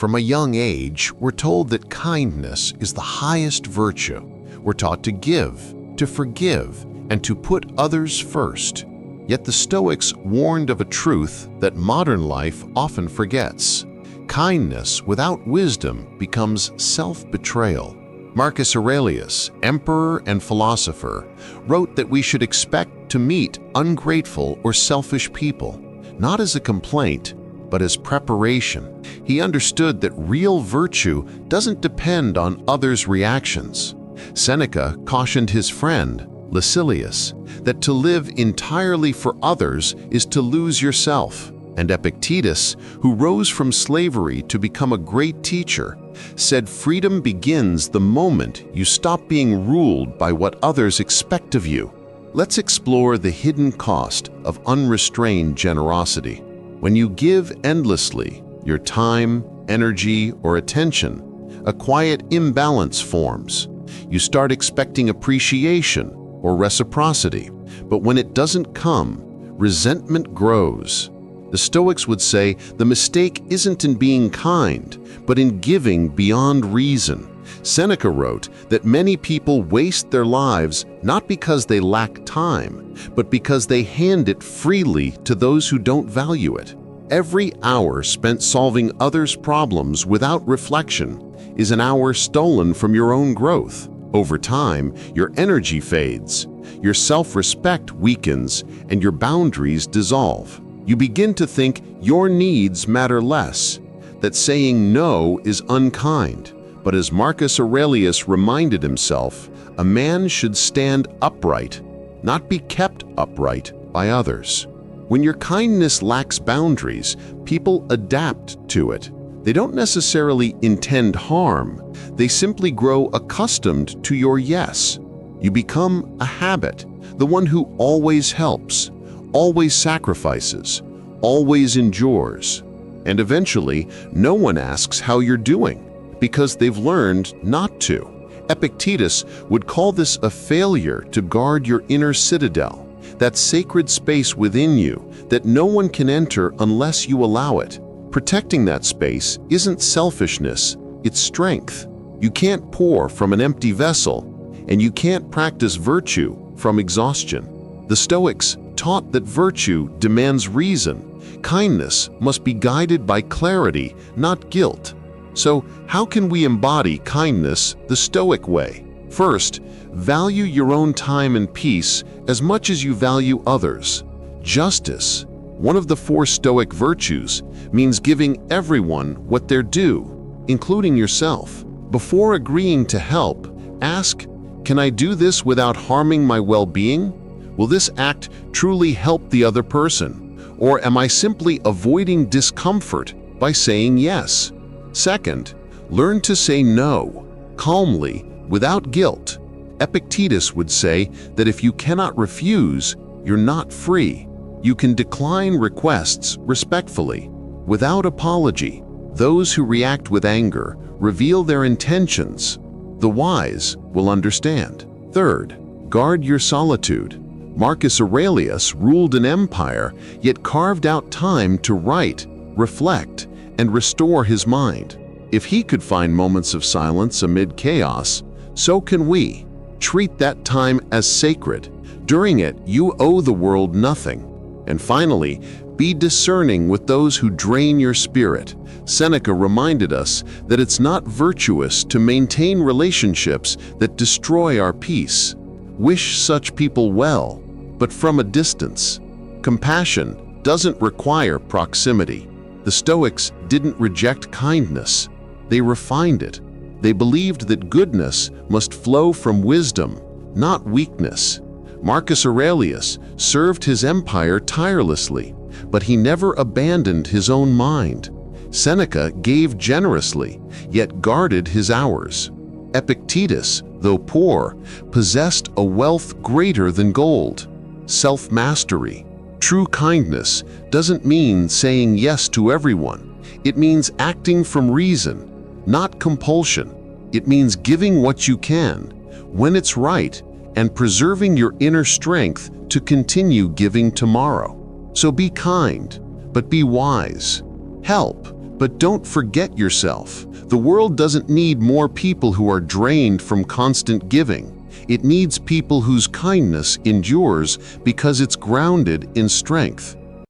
From a young age, we're told that kindness is the highest virtue. We're taught to give, to forgive, and to put others first. Yet the Stoics warned of a truth that modern life often forgets. Kindness without wisdom becomes self-betrayal. Marcus Aurelius, emperor and philosopher, wrote that we should expect to meet ungrateful or selfish people, not as a complaint, but as preparation. He understood that real virtue doesn't depend on others' reactions. Seneca cautioned his friend, Lucilius, that to live entirely for others is to lose yourself. And Epictetus, who rose from slavery to become a great teacher, said freedom begins the moment you stop being ruled by what others expect of you. Let's explore the hidden cost of unrestrained generosity. When you give endlessly, your time, energy, or attention, a quiet imbalance forms. You start expecting appreciation or reciprocity, but when it doesn't come, resentment grows. The Stoics would say the mistake isn't in being kind, but in giving beyond reason. Seneca wrote that many people waste their lives not because they lack time, but because they hand it freely to those who don't value it. Every hour spent solving others' problems without reflection is an hour stolen from your own growth. Over time, your energy fades, your self-respect weakens, and your boundaries dissolve. You begin to think your needs matter less, that saying no is unkind. But as Marcus Aurelius reminded himself, a man should stand upright, not be kept upright by others. When your kindness lacks boundaries, people adapt to it. They don't necessarily intend harm. They simply grow accustomed to your yes. You become a habit, the one who always helps, always sacrifices, always endures. And eventually, no one asks how you're doing, because they've learned not to. Epictetus would call this a failure to guard your inner citadel, that sacred space within you that no one can enter unless you allow it. Protecting that space isn't selfishness, it's strength. You can't pour from an empty vessel, and you can't practice virtue from exhaustion. The Stoics taught that virtue demands reason. Kindness must be guided by clarity, not guilt. So, how can we embody kindness the Stoic way? First, value your own time and peace as much as you value others. Justice, one of the 4 Stoic virtues, means giving everyone what they're due, including yourself. Before agreeing to help, ask, can I do this without harming my well-being? Will this act truly help the other person? Or am I simply avoiding discomfort by saying yes? Second, learn to say no, calmly, without guilt. Epictetus would say that if you cannot refuse, you're not free. You can decline requests respectfully, without apology. Those who react with anger reveal their intentions. The wise will understand. Third, guard your solitude. Marcus Aurelius ruled an empire, yet carved out time to write, reflect, and restore his mind. If he could find moments of silence amid chaos, so can we. Treat that time as sacred. During it, you owe the world nothing. And finally, be discerning with those who drain your spirit. Seneca reminded us that it's not virtuous to maintain relationships that destroy our peace. Wish such people well, but from a distance. Compassion doesn't require proximity. The Stoics didn't reject kindness. They refined it. They believed that goodness must flow from wisdom, not weakness. Marcus Aurelius served his empire tirelessly, but he never abandoned his own mind. Seneca gave generously, yet guarded his hours. Epictetus, though poor, possessed a wealth greater than gold, self-mastery. True kindness doesn't mean saying yes to everyone. It means acting from reason, not compulsion. It means giving what you can, when it's right, and preserving your inner strength to continue giving tomorrow. So be kind, but be wise. Help, But don't forget yourself. The world doesn't need more people who are drained from constant giving. It needs people whose kindness endures because it's grounded in strength.